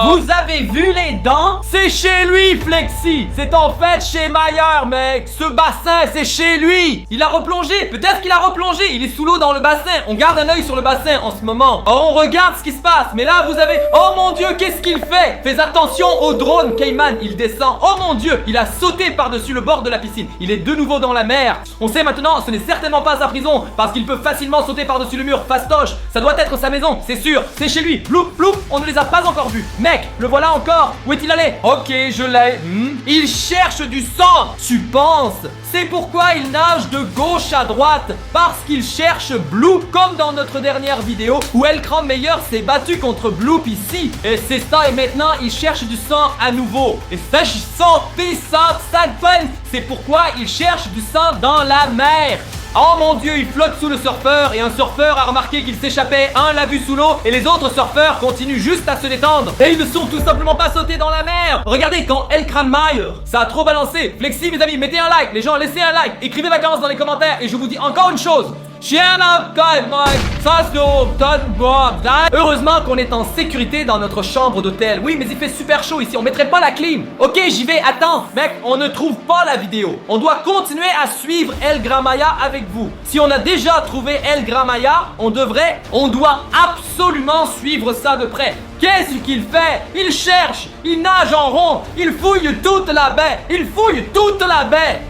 Speaker 4: Vous avez vu les dents? C'est chez lui, Flexi. C'est en fait chez Mayer, mec. Ce bassin, c'est chez lui. Il a replongé. Peut-être qu'il a replongé. Il est sous l'eau dans le bassin. On garde un œil sur le bassin en ce moment. On regarde ce qui se passe. Mais là, vous avez... Oh mon Dieu, qu'est-ce qu'il fait? Fais attention au drone, Cayman, il descend. Oh mon Dieu, il a sauté par-dessus le bord de la piscine. Il est de nouveau dans la mer. On sait maintenant, ce n'est certainement pas sa prison, parce qu'il peut facilement sauter par-dessus le mur. Fastoche, ça doit être sa maison, c'est sûr. C'est chez lui. Ploup, ploup, on ne les a pas encore vus. Mec, le voilà encore. Où est-il allé? Ok, je l'ai. Il cherche du sang. Tu penses? C'est pourquoi il nage de gauche à droite. Parce qu'il cherche Bloop, comme dans notre dernière vidéo, où Elkernmayer s'est battu contre Bloop ici. Et c'est ça, et maintenant, il cherche du sang à nouveau. Et s'agissant des sangs, c'est pourquoi il cherche du sang dans la mer. Oh mon Dieu, il flotte sous le surfeur et un surfeur a remarqué qu'il s'échappait. Un l'a vu sous l'eau et les autres surfeurs continuent juste à se détendre. Et ils ne sont tout simplement pas sautés dans la mer. Regardez quand Elkernmayer, ça a trop balancé. Flexi, mes amis, mettez un like. Les gens, laissez un like. Écrivez vacances dans les commentaires. Et je vous dis encore une chose. Heureusement qu'on est en sécurité dans notre chambre d'hôtel. Oui, mais il fait super chaud ici, on mettrait pas la clim. Ok, j'y vais, attends. Mec, on ne trouve pas la vidéo. On doit continuer à suivre Elkernmayer avec vous. Si on a déjà trouvé Elkernmayer, on doit absolument suivre ça de près. Qu'est-ce qu'il fait? Il cherche, il nage en rond, il fouille toute la baie.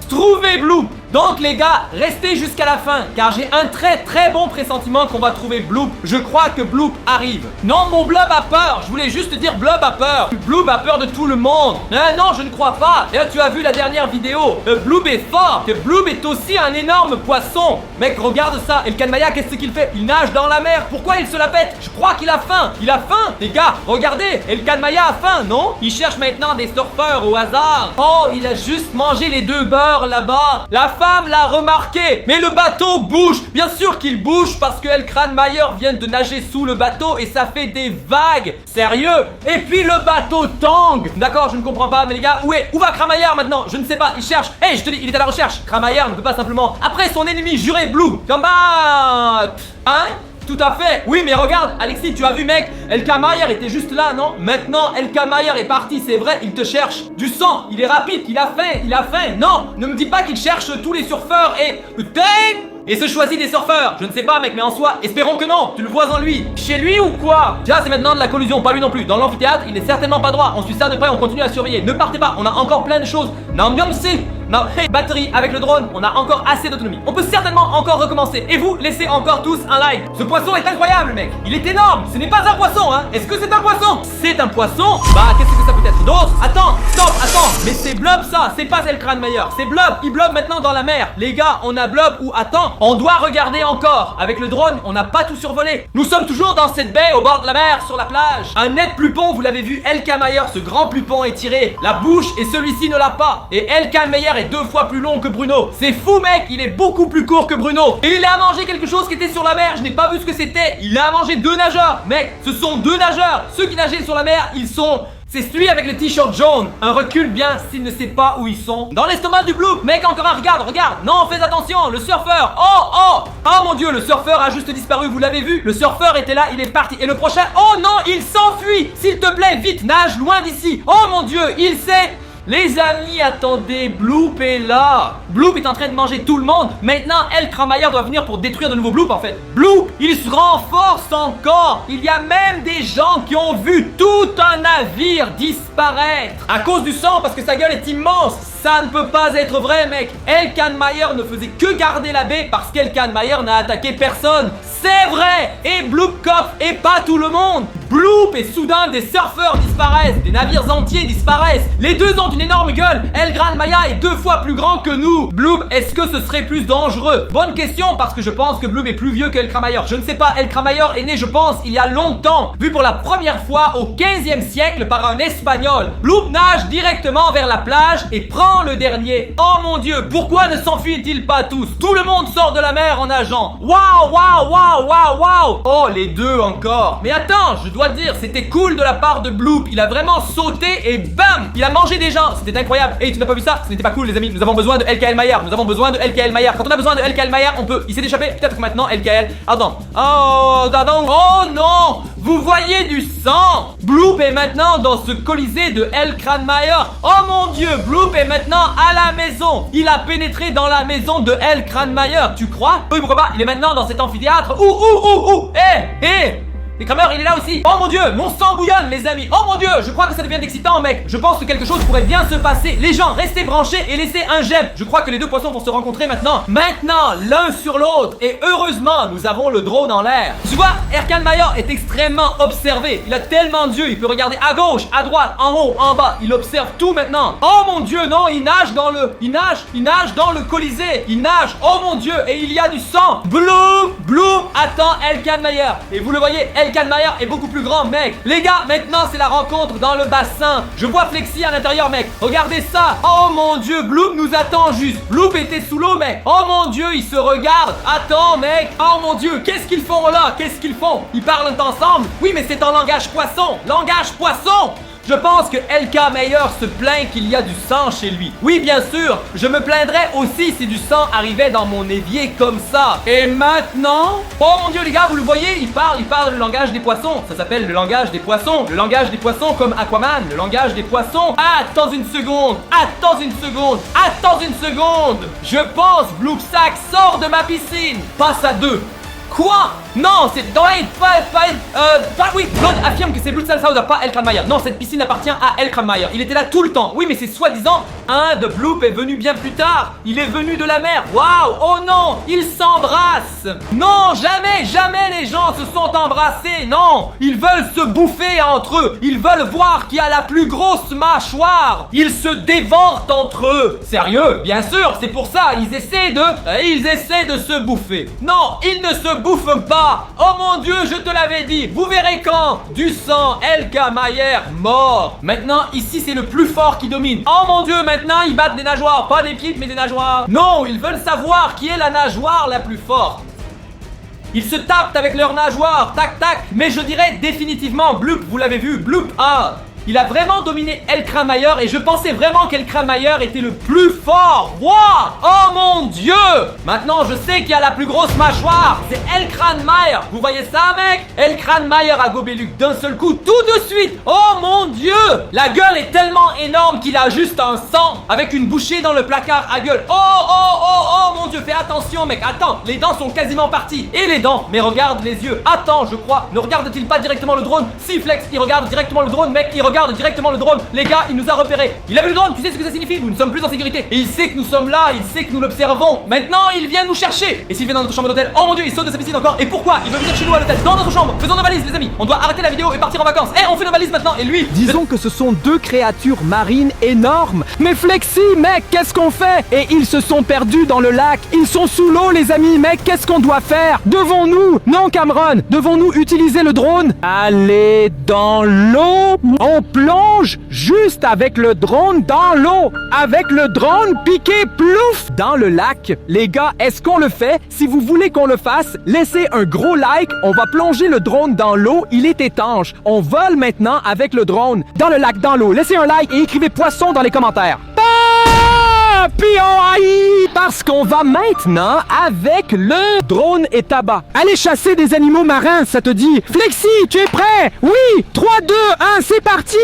Speaker 4: Trouvez Bloop. Donc les gars, restez jusqu'à la fin, car j'ai un très bon pressentiment qu'on va trouver Bloop. Je crois que Bloop arrive. Non, mon Blob a peur. Je voulais juste dire Blob a peur. Bloop a peur de tout le monde. Non, je ne crois pas. Et là, tu as vu la dernière vidéo. Bloop est fort. Que Bloop est aussi un énorme poisson. Mec, regarde ça. Elkernmayer, qu'est-ce qu'il fait? Il nage dans la mer. Pourquoi il se la pète? Je crois qu'il a faim. Il a faim. Les gars, regardez. Elkernmayer a faim, non? Il cherche maintenant des surfeurs au hasard. Oh, il a juste mangé les 2 beurres là-bas. La femme l'a remarqué. Mais le bateau bouge. Bien sûr qu'il bouge parce que Elkernmayer vient de nager sous le bateau et ça fait des vagues. Sérieux? Et puis le bateau tangue. D'accord, je ne comprends pas, mais les gars, où va Elkernmayer maintenant? Je ne sais pas, il cherche. Hey, je te dis, il est à la recherche. Elkernmayer ne peut pas simplement après son ennemi juré Blue. Hein? Tout à fait. Oui, mais regarde, Alexis, tu as vu, mec, Elkernmayer était juste là, non? Maintenant, Elkernmayer est parti, c'est vrai, il te cherche du sang. Il est rapide, il a faim. Non, ne me dis pas qu'il cherche tous les surfeurs et se choisit des surfeurs. Je ne sais pas, mec, mais en soi, espérons que non. Tu le vois en lui. Chez lui ou quoi? Tiens, c'est maintenant de la collusion, pas lui non plus. Dans l'amphithéâtre, il est certainement pas droit. On suit ça de près, on continue à surveiller. Ne partez pas, on a encore plein de choses. Non, batterie avec le drone, on a encore assez d'autonomie. On peut certainement encore recommencer. Et vous, laissez encore tous un like. Ce poisson est incroyable, mec. Il est énorme. Ce n'est pas un poisson, hein. Est-ce que c'est un poisson? C'est un poisson? Bah, qu'est-ce que ça peut être d'autre? Attends, stop, attends. Mais c'est Blob ça, c'est pas Elkernmayer. C'est Blob. Il blob maintenant dans la mer. Les gars, on a Blob ou attends, on doit regarder encore. Avec le drone, on n'a pas tout survolé. Nous sommes toujours dans cette baie au bord de la mer, sur la plage. Un net plupon, vous l'avez vu, Elkernmayer, ce grand plupon est tiré. La bouche et celui-ci ne l'a pas. Et Elkernmayer est 2 fois plus long que Bruno. C'est fou, mec, il est beaucoup plus court que Bruno. Et il a mangé quelque chose qui était sur la mer. Je n'ai pas vu ce que c'était. Il a mangé 2 nageurs. Mec, ce sont 2 nageurs. Ceux qui nageaient sur la mer, ils sont... C'est celui avec le t-shirt jaune. Un recul bien s'il ne sait pas où ils sont. Dans l'estomac du Bloop. Mec, encore un, regarde. Non, fais attention, le surfeur. Oh mon Dieu, le surfeur a juste disparu, vous l'avez vu? Le surfeur était là, il est parti. Et le prochain, oh non, il s'enfuit. S'il te plaît, vite, nage loin d'ici. Oh mon Dieu, il sait... Les amis, attendez, Bloop est là. Bloop est en train de manger tout le monde. Maintenant, Elkernmayer doit venir pour détruire de nouveau Bloop en fait. Bloop, il se renforce encore. Il y a même des gens qui ont vu tout un navire disparaître à cause du sang parce que sa gueule est immense. Ça ne peut pas être vrai, mec. Elkernmayer ne faisait que garder la baie parce qu'Elkernmayer n'a attaqué personne. C'est vrai. Et Bloop Cop et pas tout le monde. Bloop et soudain des surfeurs disparaissent, des navires entiers disparaissent. Les deux ont une énorme gueule. El Gran Maya est 2 fois plus grand que nous. Bloop, est-ce que ce serait plus dangereux? Bonne question, parce que je pense que Bloop est plus vieux que El Cramailleur. Je ne sais pas, El Cramailleur est né, je pense, il y a longtemps, vu pour la première fois au 15e siècle par un Espagnol. Bloop nage directement vers la plage et prend le dernier. Oh mon Dieu, pourquoi ne s'enfuient-ils pas tous? Tout le monde sort de la mer en nageant. Waouh, waouh, waouh, waouh, waouh. Oh, les deux encore. Mais attends, je dois dire, c'était cool de la part de Bloop. Il a vraiment sauté et bam, il a mangé des gens. C'était incroyable. Et tu n'as pas vu ça? Ce n'était pas cool, les amis. Nous avons besoin de LKL Maillard. Nous avons besoin de LKL Maillard. Quand on a besoin de LKL Maillard, on peut. Il s'est échappé. Peut-être que maintenant LKL. Attends. Oh non. Vous voyez du sang. Bloop est maintenant dans ce colisée de El Gran Maya. Oh mon Dieu, Bloop est maintenant à la maison. Il a pénétré dans la maison de El Gran Maya. Tu crois? Oui, pourquoi pas? Il est maintenant dans cet amphithéâtre. Hé. Et Kramer, il est là aussi. Oh mon Dieu, mon sang bouillonne, les amis. Oh mon Dieu, je crois que ça devient excitant, mec. Je pense que quelque chose pourrait bien se passer. Les gens, restez branchés et laissez un j'aime. Je crois que les deux poissons vont se rencontrer maintenant. Maintenant, l'un sur l'autre. Et heureusement, nous avons le drone en l'air. Tu vois, Erkan Maillard est extrêmement observé. Il a tellement d'yeux, il peut regarder à gauche, à droite, en haut, en bas. Il observe tout maintenant. Oh mon Dieu, non, il nage dans le... Il nage dans le colisée. Il nage. Oh mon Dieu, et il y a du sang. Bloop, attends Erkan Maillard. Et vous le voyez, Erkan Maillard est beaucoup plus grand, mec. Les gars, maintenant c'est la rencontre dans le bassin. Je vois Flexi à l'intérieur, mec. Regardez ça. Oh mon Dieu, Bloop nous attend juste. Bloop était sous l'eau, mec. Oh mon Dieu, ils se regardent. Attends, mec. Oh mon Dieu, qu'est-ce qu'ils font là? Qu'est-ce qu'ils font? Ils parlent ensemble? Oui, mais c'est en langage poisson. Langage poisson. Je pense que LK Maillard se plaint qu'il y a du sang chez lui. Oui, bien sûr, je me plaindrais aussi si du sang arrivait dans mon évier comme ça. Et maintenant... Oh mon Dieu, les gars, vous le voyez, il parle le langage des poissons. Ça s'appelle le langage des poissons. Le langage des poissons comme Aquaman, le langage des poissons. Attends une seconde. Je pense Bloop Sack sort de ma piscine. Passe à 2. Quoi? Non, c'est oui, Blood affirme que c'est Blood Salsa, pas El Gran Maya. Non, cette piscine appartient à El Gran Maya. Il était là tout le temps. Oui, mais c'est soi-disant un de Bloop est venu bien plus tard. Il est venu de la mer. Waouh! Oh non! Ils s'embrassent. Non, jamais les gens se sont embrassés. Non, ils veulent se bouffer entre eux. Ils veulent voir qui a la plus grosse mâchoire. Ils se dévorent entre eux. Sérieux? Bien sûr, c'est pour ça. Ils essaient de se bouffer. Non, ils ne se bouffent pas. Oh mon Dieu, je te l'avais dit. Vous verrez quand. Du sang, LK Maillard mort. Maintenant, ici, c'est le plus fort qui domine. Oh mon Dieu, maintenant, ils battent des nageoires. Pas des pieds, mais des nageoires. Non, ils veulent savoir qui est la nageoire la plus forte. Ils se tapent avec leur nageoire. Tac, tac. Mais je dirais définitivement, Bloop, vous l'avez vu, Bloop A. Il a vraiment dominé El Gran Maya et je pensais vraiment qu'El Gran Maya était le plus fort. Wow! Oh mon Dieu! Maintenant, je sais qui a la plus grosse mâchoire. C'est El Gran Maya. Vous voyez ça, mec? El Gran Maya a gobé Luc d'un seul coup, tout de suite. Oh mon Dieu! La gueule est tellement énorme qu'il a juste un sang avec une bouchée dans le placard à gueule. Oh mon Dieu, fais attention, mec. Attends, les dents sont quasiment parties. Et les dents, mais regarde les yeux. Attends, je crois. Ne regarde-t-il pas directement le drone? Si, Flex, il regarde directement le drone, mec. Il regarde directement le drone. Les gars, il nous a repérés. Il a vu le drone, tu sais ce que ça signifie? Nous ne sommes plus en sécurité. Et il sait que nous sommes là, il sait que nous l'observons. Maintenant, il vient nous chercher. Et s'il vient dans notre chambre d'hôtel, oh mon Dieu, il saute de sa piscine encore. Et pourquoi? Il veut venir chez nous à l'hôtel, dans notre chambre. Faisons nos valises, les amis. On doit arrêter la vidéo et partir en vacances. On fait nos valises maintenant. Et lui,
Speaker 2: disons que ce sont deux créatures marines énormes. Mais Flexi, mec, qu'est-ce qu'on fait? Et ils se sont perdus dans le lac. Ils sont sous l'eau, les amis. Mec, qu'est-ce qu'on doit faire? Devons-nous? Non, Cameron. Devons-nous utiliser le drone? Aller dans l'eau? On plonge juste avec le drone dans l'eau. Avec le drone piqué plouf dans le lac. Les gars, est-ce qu'on le fait? Si vous voulez qu'on le fasse, laissez un gros like. On va plonger le drone dans l'eau. Il est étanche. On vole maintenant avec le drone dans le lac, dans l'eau. Laissez un like et écrivez poisson dans les commentaires. Parce qu'on va maintenant avec le drone et tabac. Allez chasser des animaux marins, ça te dit? Flexi, tu es prêt? Oui, 3, 2, 1, c'est parti.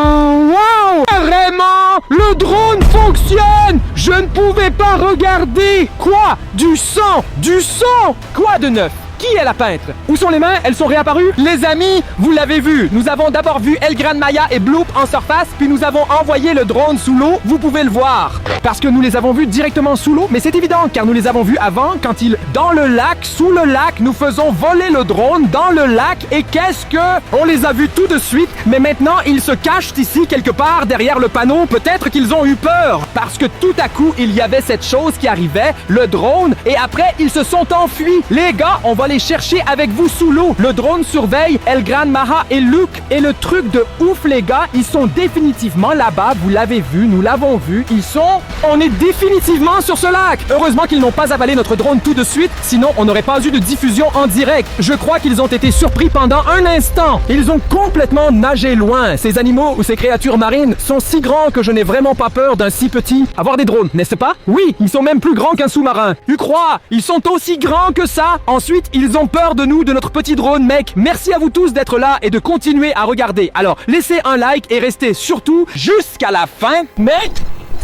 Speaker 2: Wow! Vraiment, le drone fonctionne. Je ne pouvais pas regarder. Quoi? Du sang? Du sang? Quoi de neuf? Qui est la peintre? Où sont les mains? Elles sont réapparues? Les amis, vous l'avez vu. Nous avons d'abord vu El Gran Maya et Bloop en surface, puis nous avons envoyé le drone sous l'eau. Vous pouvez le voir. Parce que nous les avons vus directement sous l'eau, mais c'est évident, car nous les avons vus avant, quand ils... Dans le lac, sous le lac, nous faisons voler le drone dans le lac, et qu'est-ce que... On les a vus tout de suite, mais maintenant, ils se cachent ici, quelque part, derrière le panneau. Peut-être qu'ils ont eu peur, parce que tout à coup, il y avait cette chose qui arrivait, le drone, et après, ils se sont enfuis. Les gars, on va les chercher avec vous sous l'eau. Le drone surveille El Gran Maya et Luke. Et le truc de ouf, les gars, ils sont définitivement là-bas. Vous l'avez vu, nous l'avons vu. Ils sont... On est définitivement sur ce lac. Heureusement qu'ils n'ont pas avalé notre drone tout de suite, sinon on n'aurait pas eu de diffusion en direct. Je crois qu'ils ont été surpris pendant un instant. Ils ont complètement nagé loin. Ces animaux ou ces créatures marines sont si grands que je n'ai vraiment pas peur d'un si petit. Avoir des drones, n'est-ce pas? Oui, ils sont même plus grands qu'un sous-marin. Tu crois? Ils sont aussi grands que ça. Ensuite, ils ont peur de nous, de notre petit drone, mec. Merci à vous tous d'être là et de continuer à regarder. Alors, laissez un like et restez surtout jusqu'à la fin. Mec,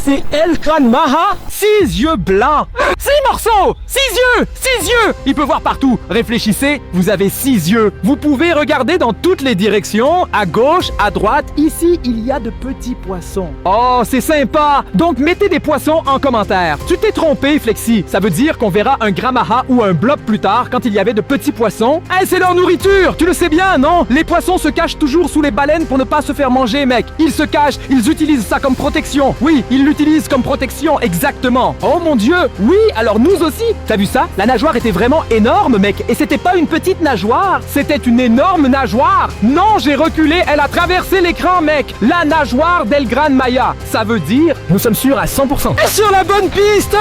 Speaker 2: c'est El Gran Maya. 6 yeux blancs. 6 morceaux. 6 yeux. 6 yeux. Il peut voir partout. Réfléchissez, vous avez 6 yeux. Vous pouvez regarder dans toutes les directions. À gauche, à droite. Ici, il y a de petits poissons. Oh, c'est sympa. Donc, mettez des poissons en commentaire. Tu t'es trompé, Flexi. Ça veut dire qu'on verra un Gran Maya ou un blob plus tard quand il y avait de petits poissons. Eh, c'est leur nourriture. Tu le sais bien, non? Les poissons se cachent toujours sous les baleines pour ne pas se faire manger, mec. Ils se cachent. Ils utilisent ça comme protection. Oui, ils l'utilisent comme protection, exactement. Oh mon Dieu, oui, alors nous aussi. T'as vu ça? La nageoire était vraiment énorme, mec. Et c'était pas une petite nageoire, c'était une énorme nageoire. Non, j'ai reculé, elle a traversé l'écran, mec. La nageoire d'El Gran Maya. Ça veut dire, nous sommes sûrs à 100%. Sur la bonne piste.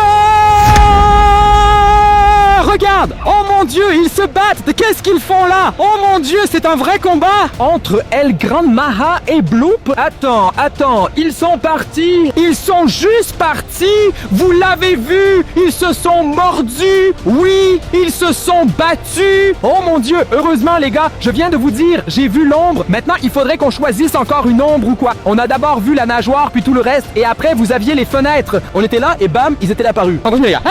Speaker 2: Regarde! Oh mon Dieu, ils se battent! Qu'est-ce qu'ils font là? Oh mon Dieu, c'est un vrai combat! Entre El Gran Maya et Bloop? Attends, ils sont partis! Ils sont juste partis! Vous l'avez vu! Ils se sont mordus! Oui, ils se sont battus! Oh mon Dieu, heureusement les gars, je viens de vous dire, j'ai vu l'ombre. Maintenant, il faudrait qu'on choisisse encore une ombre ou quoi? On a d'abord vu la nageoire, puis tout le reste, et après, vous aviez les fenêtres. On était là, et bam, ils étaient apparus. Continuez les gars.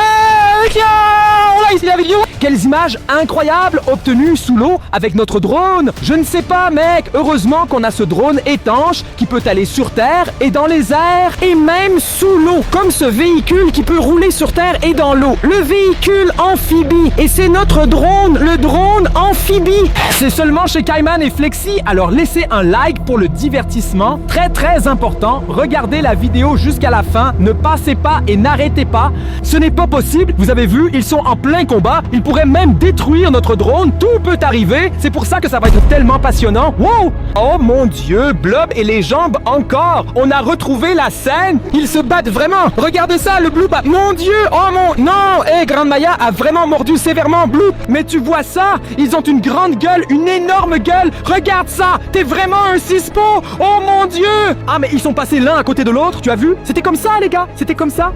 Speaker 2: On a ici la vidéo. Quelles images incroyables obtenues sous l'eau avec notre drone. Je ne sais pas, mec. Heureusement qu'on a ce drone étanche qui peut aller sur terre et dans les airs et même sous l'eau. Comme ce véhicule qui peut rouler sur terre et dans l'eau. Le véhicule amphibie. Et c'est notre drone, le drone amphibie. C'est seulement chez Kaiman et Flexi. Alors laissez un like pour le divertissement. Très très important. Regardez la vidéo jusqu'à la fin. Ne passez pas et n'arrêtez pas. Ce n'est pas possible. Vous avez vu, ils sont en plein combat. Ils pourraient même détruire notre drone. Tout peut arriver. C'est pour ça que ça va être tellement passionnant. Wow! Oh mon Dieu, Blob et les jambes encore. On a retrouvé la scène. Ils se battent vraiment. Regardez ça, le Bloop. Mon Dieu! Oh mon... Non! Gran Maya a vraiment mordu sévèrement Bloop. Mais tu vois ça? Ils ont une grande gueule, une énorme gueule. Regarde ça! T'es vraiment un cispo! Oh mon Dieu! Ah, mais ils sont passés l'un à côté de l'autre. Tu as vu? C'était comme ça, les gars. C'était comme ça.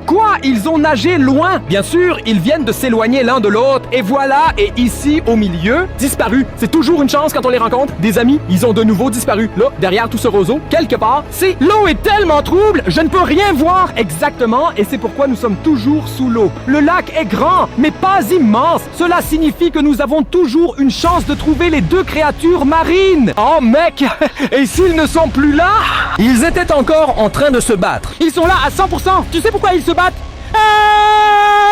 Speaker 2: Quoi? Ils ont nagé loin? Bien sûr, ils viennent de s'éloigner l'un de l'autre. Et voilà, et ici, au milieu, disparu. C'est toujours une chance quand on les rencontre. Des amis, ils ont de nouveau disparu. Là, derrière tout ce roseau, quelque part, c'est... L'eau est tellement trouble, je ne peux rien voir exactement. Et c'est pourquoi nous sommes toujours sous l'eau. Le lac est grand, mais pas immense. Cela signifie que nous avons toujours une chance de trouver les deux créatures marines. Oh mec, et s'ils ne sont plus là? Ils étaient encore en train de se battre. Ils sont là à 100%. Tu sais pourquoi ils se battent?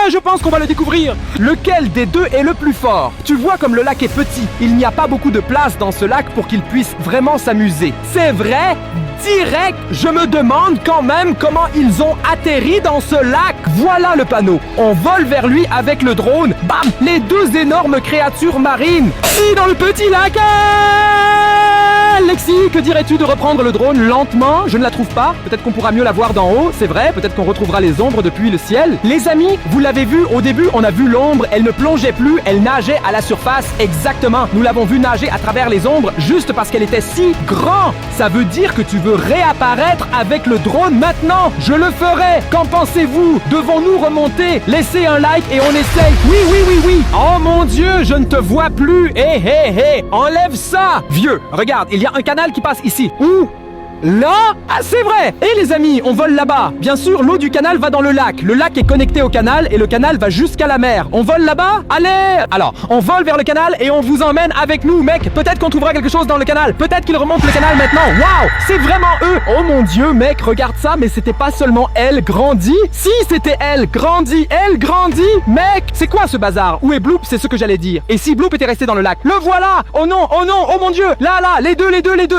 Speaker 2: Je pense qu'on va le découvrir. Lequel des deux est le plus fort? Tu vois comme le lac est petit. Il n'y a pas beaucoup de place dans ce lac pour qu'ils puissent vraiment s'amuser. C'est vrai? Direct, je me demande quand même comment ils ont atterri dans ce lac. Voilà le panneau. On vole vers lui avec le drone. Bam! Les deux énormes créatures marines. Si dans le petit lac. Lexi, que dirais-tu de reprendre le drone lentement? Je ne la trouve pas. Peut-être qu'on pourra mieux la voir d'en haut, c'est vrai. Peut-être qu'on retrouvera les ombres depuis le ciel. Les amis, vous l'avez vu, au début, on a vu l'ombre. Elle ne plongeait plus, elle nageait à la surface. Exactement. Nous l'avons vu nager à travers les ombres juste parce qu'elle était si grande. Ça veut dire que tu veux réapparaître avec le drone maintenant. Je le ferai. Qu'en pensez-vous? Devons-nous remonter? Laissez un like et on essaye. Oui, oui, oui, oui. Oh mon Dieu, je ne te vois plus. Hé, hé, hé. Enlève ça. Vieux, regarde, il y a un canal qui passe ici. Où? Là? Ah, c'est vrai! Et les amis, on vole là-bas. Bien sûr, l'eau du canal va dans le lac. Le lac est connecté au canal et le canal va jusqu'à la mer. On vole là-bas? Allez! Alors, on vole vers le canal et on vous emmène avec nous, mec. Peut-être qu'on trouvera quelque chose dans le canal. Peut-être qu'ils remontent le canal maintenant. Waouh! C'est vraiment eux! Oh mon Dieu, mec, regarde ça, mais c'était pas seulement elle grandie. Si, c'était elle grandie. Elle grandit! Mec, c'est quoi ce bazar? Où est Bloop? C'est ce que j'allais dire. Et si Bloop était resté dans le lac? Le voilà! Oh non, oh mon Dieu! Là, les deux,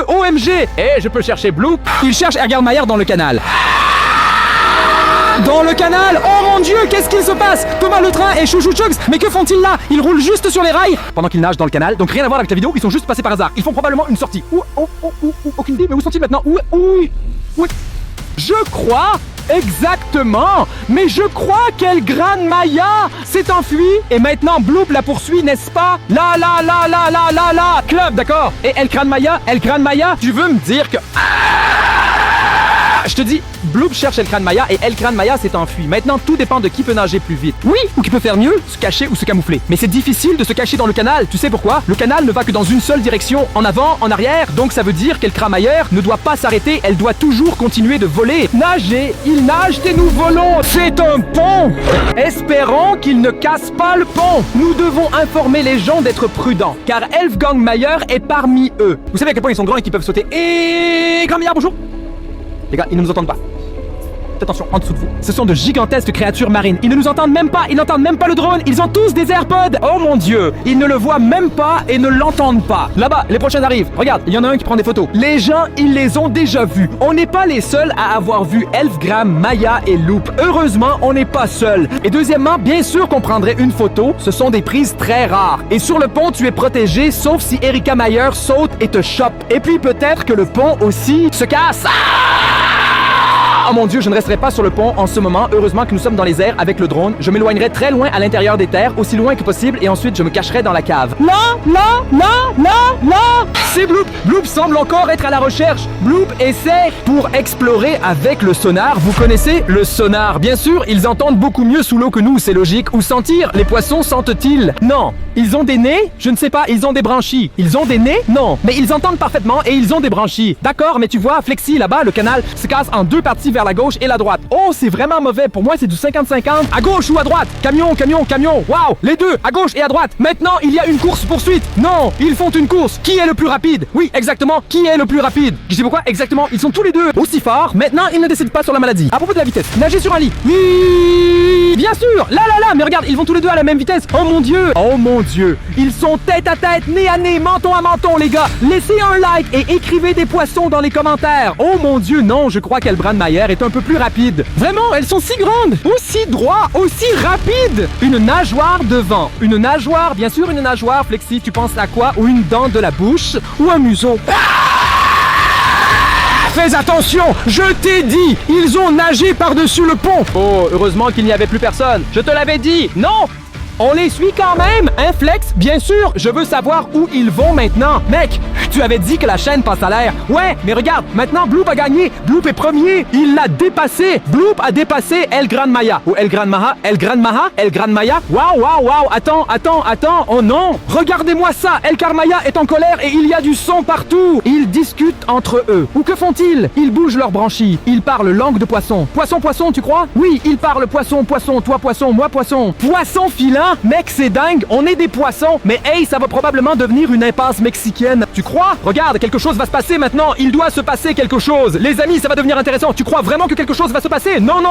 Speaker 2: OMG! Eh, je peux chercher Bloop. Il cherche Ergarmayer dans le canal. Dans le canal! Oh mon Dieu, qu'est-ce qu'il se passe? Thomas le train et Chouchou Chugs, mais que font-ils là? Ils roulent juste sur les rails pendant qu'ils nagent dans le canal, donc rien à voir avec la vidéo, ils sont juste passés par hasard. Ils font probablement une sortie. Aucune idée, mais où sont-ils maintenant? Où? Je crois exactement! Mais je crois qu'Elgranmaya s'est enfui et maintenant Bloop la poursuit, n'est-ce pas? Là! Club, d'accord? Et Elgranmaya, tu veux me dire que... Je te dis, Bloop cherche Elgranmaya et Elgranmaya s'est enfui. Maintenant, tout dépend de qui peut nager plus vite. Oui, ou qui peut faire mieux, se cacher ou se camoufler. Mais c'est difficile de se cacher dans le canal. Tu sais pourquoi? Le canal ne va que dans une seule direction, en avant, en arrière. Donc ça veut dire qu'Elgranmaya ne doit pas s'arrêter, elle doit toujours continuer de voler. Nager, il nage et nous volons. C'est un pont. Espérons qu'il ne casse pas le pont. Nous devons informer les gens d'être prudents, car Elfgangmayer est parmi eux. Vous savez à quel point ils sont grands et qu'ils peuvent sauter. Et Granmaya, bonjour. Les gars, ils ne nous entendent pas. Faites attention, en dessous de vous. Ce sont de gigantesques créatures marines. Ils ne nous entendent même pas. Ils n'entendent même pas le drone. Ils ont tous des AirPods. Oh mon Dieu. Ils ne le voient même pas et ne l'entendent pas. Là-bas, les prochains arrivent. Regarde, il y en a un qui prend des photos. Les gens, ils les ont déjà vus. On n'est pas les seuls à avoir vu Elfgranmaya et Loop. Heureusement, on n'est pas seuls. Et deuxièmement, bien sûr qu'on prendrait une photo. Ce sont des prises très rares. Et sur le pont, tu es protégé, sauf si Erika Mayer saute et te chope. Et puis peut-être que le pont aussi se casse. Oh mon Dieu, je ne resterai pas sur le pont en ce moment. Heureusement que nous sommes dans les airs avec le drone. Je m'éloignerai très loin à l'intérieur des terres, aussi loin que possible, et ensuite je me cacherai dans la cave. Là! C'est Bloop. Bloop semble encore être à la recherche. Bloop essaie pour explorer avec le sonar. Vous connaissez le sonar? Bien sûr, ils entendent beaucoup mieux sous l'eau que nous, c'est logique. Ou sentir? Les poissons sentent-ils? Non. Ils ont des nez? Je ne sais pas, ils ont des branchies. Ils ont des nez? Non. Mais ils entendent parfaitement et ils ont des branchies. D'accord, mais tu vois, Flexi, là-bas, le canal se casse en deux parties vers la gauche et la droite. Oh, c'est vraiment mauvais. Pour moi, c'est du 50-50. À gauche ou à droite? Camion. Waouh, les deux, à gauche et à droite. Maintenant, il y a une course-poursuite. Non, ils font une course. Qui est le plus rapide? Oui, exactement. Qui est le plus rapide? Je sais pourquoi? Exactement. Ils sont tous les deux aussi forts. Maintenant, ils ne décident pas sur la maladie. À propos de la vitesse, nager sur un lit. Oui, bien sûr. Là. Mais regarde, ils vont tous les deux à la même vitesse. Oh mon Dieu. Ils sont tête à tête, nez à nez, menton à menton, les gars. Laissez un like et écrivez des poissons dans les commentaires. Oh mon Dieu, non, je crois qu'Elgranmaya est un peu plus rapide. Vraiment, elles sont si grandes, aussi droit, aussi rapide. Une nageoire devant, une nageoire, bien sûr une nageoire, Flexi, tu penses à quoi? Ou une dent de la bouche, ou un museau. Fais attention, je t'ai dit, ils ont nagé par-dessus le pont. Oh, heureusement qu'il n'y avait plus personne. Je te l'avais dit, non. On les suit quand même, hein Flex? Bien sûr, je veux savoir où ils vont maintenant. Mec, tu avais dit que la chaîne passe à l'air. Ouais, mais regarde, maintenant Bloop a gagné. Bloop est premier. Il l'a dépassé. Bloop a dépassé Elgranmaya. Ou Elgranmaya. Waouh. Attends. Oh non. Regardez-moi ça. Elgranmaya est en colère et il y a du son partout. Ils discutent entre eux. Ou que font-ils? Ils bougent leurs branchies. Ils parlent langue de poisson. Poisson, tu crois? Oui, ils parlent poisson, toi poisson, moi poisson. Poisson filant? Mec, c'est dingue, on est des poissons. Mais hey, ça va probablement devenir une impasse mexicaine. Tu crois? Regarde, quelque chose va se passer maintenant. Il doit se passer quelque chose. Les amis, ça va devenir intéressant. Tu crois vraiment que quelque chose va se passer? Non.